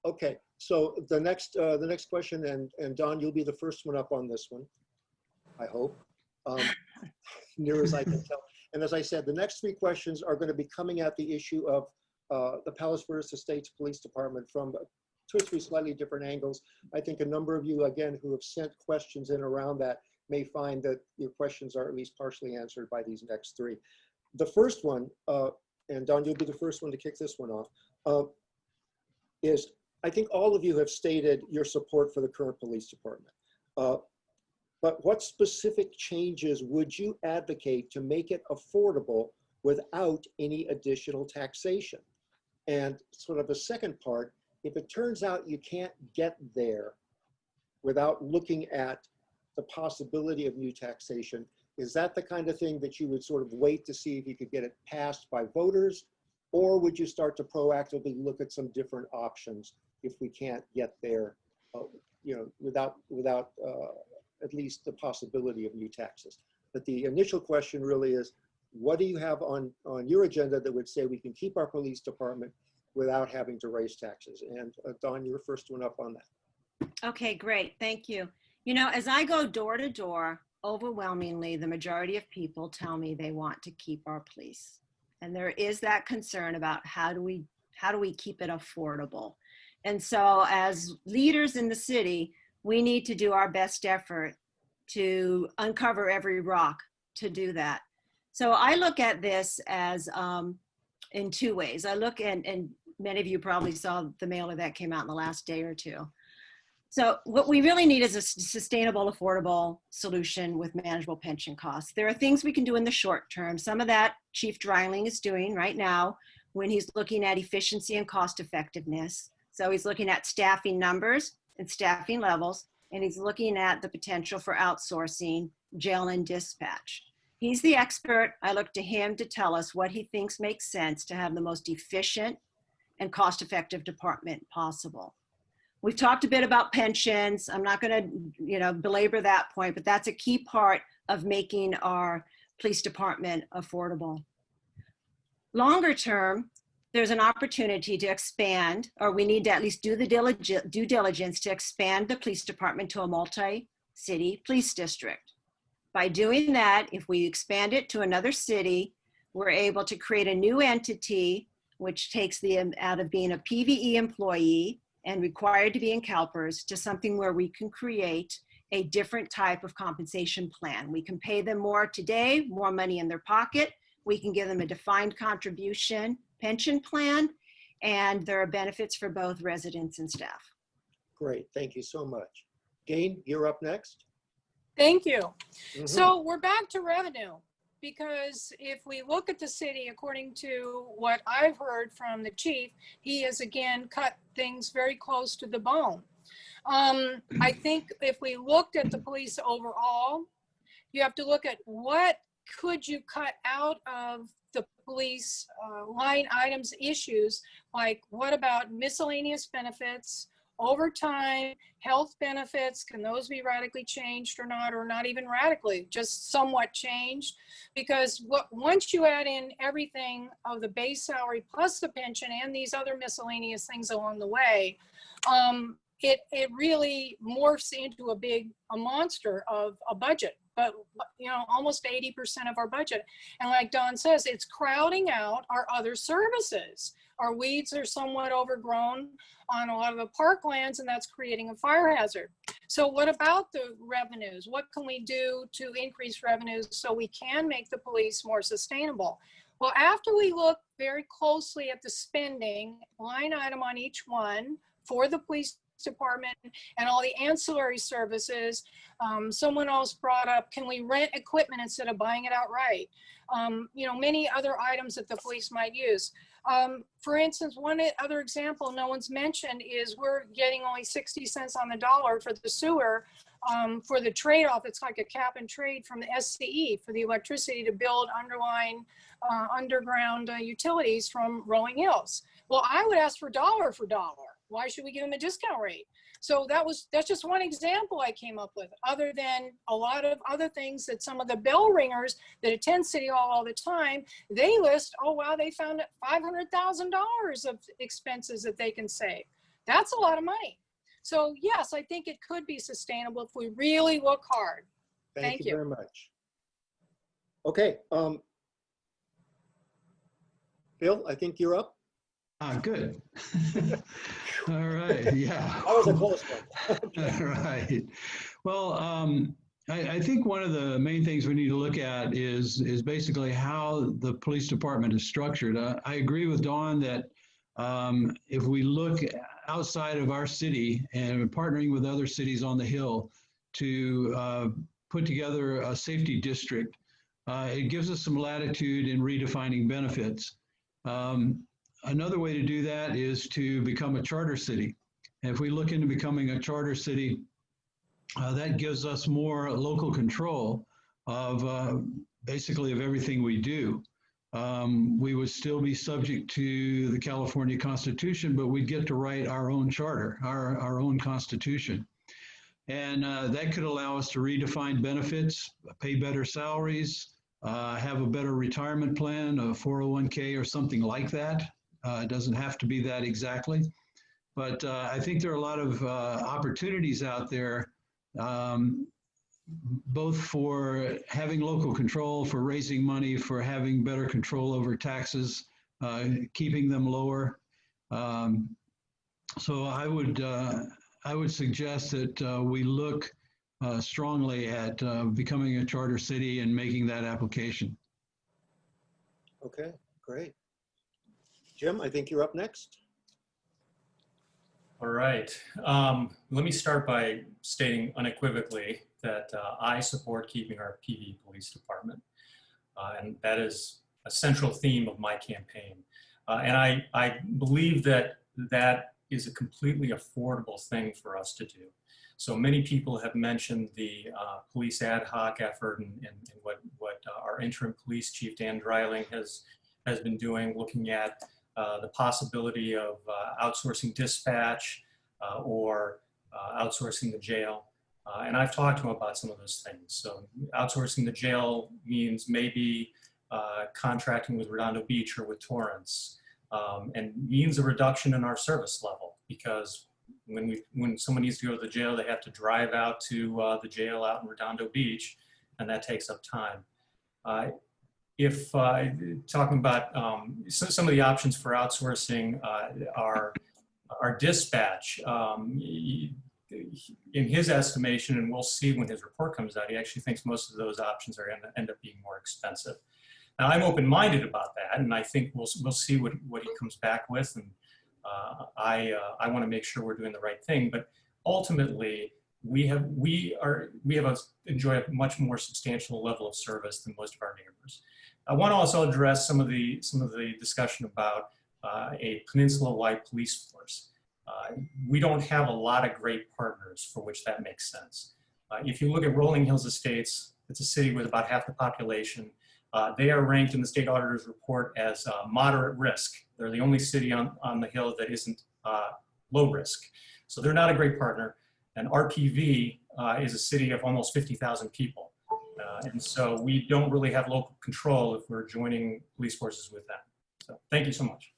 Okay, so the next question, and Don, you'll be the first one up on this one, I hope, near as I can tell. And as I said, the next three questions are going to be coming at the issue of the Palos Verdes Estates Police Department from 2 or 3 slightly different angles. I think a number of you, again, who have sent questions in around that may find that your questions are at least partially answered by these next three. The first one, and Don, you'll be the first one to kick this one off, is I think all of you have stated your support for the current police department. But what specific changes would you advocate to make it affordable without any additional taxation? And sort of a second part, if it turns out you can't get there without looking at the possibility of new taxation, is that the kind of thing that you would sort of wait to see if you could get it passed by voters? Or would you start to proactively look at some different options if we can't get there, without at least the possibility of new taxes? But the initial question really is, what do you have on your agenda that would say we can keep our police department without having to raise taxes? And Don, you're first one up on that. Okay, great, thank you. You know, as I go door to door, overwhelmingly, the majority of people tell me they want to keep our police. And there is that concern about how do we keep it affordable? And so as leaders in the city, we need to do our best effort to uncover every rock to do that. So I look at this as in 2 ways. I look at, and many of you probably saw the mailer that came out in the last day or 2. So what we really need is a sustainable, affordable solution with manageable pension costs. There are things we can do in the short term. Some of that Chief Dreiling is doing right now when he's looking at efficiency and cost effectiveness. So he's looking at staffing numbers and staffing levels, and he's looking at the potential for outsourcing jail and dispatch. He's the expert. I look to him to tell us what he thinks makes sense to have the most efficient and cost-effective department possible. We've talked a bit about pensions. I'm not going to, belabor that point, but that's a key part of making our police department affordable. Longer term, there's an opportunity to expand, or we need to at least do the due diligence to expand the police department to a multi-city police district. By doing that, if we expand it to another city, we're able to create a new entity, which takes them out of being a PVE employee and required to be in CalPERS to something where we can create a different type of compensation plan. We can pay them more today, more money in their pocket. We can give them a defined contribution pension plan, and there are benefits for both residents and staff. Great, thank you so much. Gayne, you're up next. Thank you. So we're back to revenue, because if we look at the city, according to what I've heard from the chief, he has again cut things very close to the bone. I think if we looked at the police overall, you have to look at what could you cut out of the police line items issues, like what about miscellaneous benefits, overtime, health benefits, can those be radically changed or not even radically, just somewhat changed? Because once you add in everything of the base salary plus the pension and these other miscellaneous things along the way, it really morphs into a monster of a budget, but almost 80% of our budget. And like Don says, it's crowding out our other services. Our weeds are somewhat overgrown on a lot of the parklands, and that's creating a fire hazard. So what about the revenues? What can we do to increase revenues so we can make the police more sustainable? Well, after we look very closely at the spending line item on each one for the police department and all the ancillary services, someone else brought up, can we rent equipment instead of buying it outright? Many other items that the police might use. For instance, one other example no one's mentioned is we're getting only 60 cents on the dollar for the sewer for the trade-off. It's like a cap and trade from the SCE for the electricity to build underground utilities from Rolling Hills. Well, I would ask for dollar for dollar. Why should we give them a discount rate? So that's just one example I came up with, other than a lot of other things that some of the bell ringers that attend City Hall all the time, they list, oh, wow, they found $500,000 of expenses that they can save. That's a lot of money. So yes, I think it could be sustainable if we really look hard. Thank you very much. Okay, Bill, I think you're up. Good. All right, yeah. That was a close one. All right. Well, I think one of the main things we need to look at is basically how the police department is structured. I agree with Dawn that if we look outside of our city and partnering with other cities on the Hill to put together a safety district, it gives us some latitude in redefining benefits. Another way to do that is to become a charter city. And if we look into becoming a charter city, that gives us more local control of basically of everything we do. We would still be subject to the California Constitution, but we'd get to write our own charter, our own Constitution. And that could allow us to redefine benefits, pay better salaries, have a better retirement plan, a 401k or something like that. It doesn't have to be that exactly. But I think there are a lot of opportunities out there, both for having local control, for raising money, for having better control over taxes, keeping them lower. So I would suggest that we look strongly at becoming a charter city and making that application. Okay, great. Jim, I think you're up next. All right. Let me start by stating unequivocally that I support keeping our PVE police department. And that is a central theme of my campaign. And I believe that that is a completely affordable thing for us to do. So many people have mentioned the police ad hoc effort and what our interim police chief, Dan Dreiling, has been doing, looking at the possibility of outsourcing dispatch or outsourcing the jail. And I've talked to him about some of those things. So outsourcing the jail means maybe contracting with Redondo Beach or with Torrance, and means a reduction in our service level, because when someone needs to go to the jail, they have to drive out to the jail out in Redondo Beach, and that takes up time. If talking about some of the options for outsourcing our dispatch, in his estimation, and we'll see when his report comes out, he actually thinks most of those options are going to end up being more expensive. Now, I'm open-minded about that, and I think we'll see what he comes back with, and I want to make sure we're doing the right thing. But ultimately, we enjoy a much more substantial level of service than most of our neighbors. I want to also address some of the discussion about a peninsula-wide police force. We don't have a lot of great partners for which that makes sense. If you look at Rolling Hills Estates, it's a city with about half the population. They are ranked in the state auditor's report as moderate risk. They're the only city on the Hill that isn't low risk. So they're not a great partner. And RPV is a city of almost 50,000 people. And so we don't really have local control if we're joining police forces with them. So thank you so much.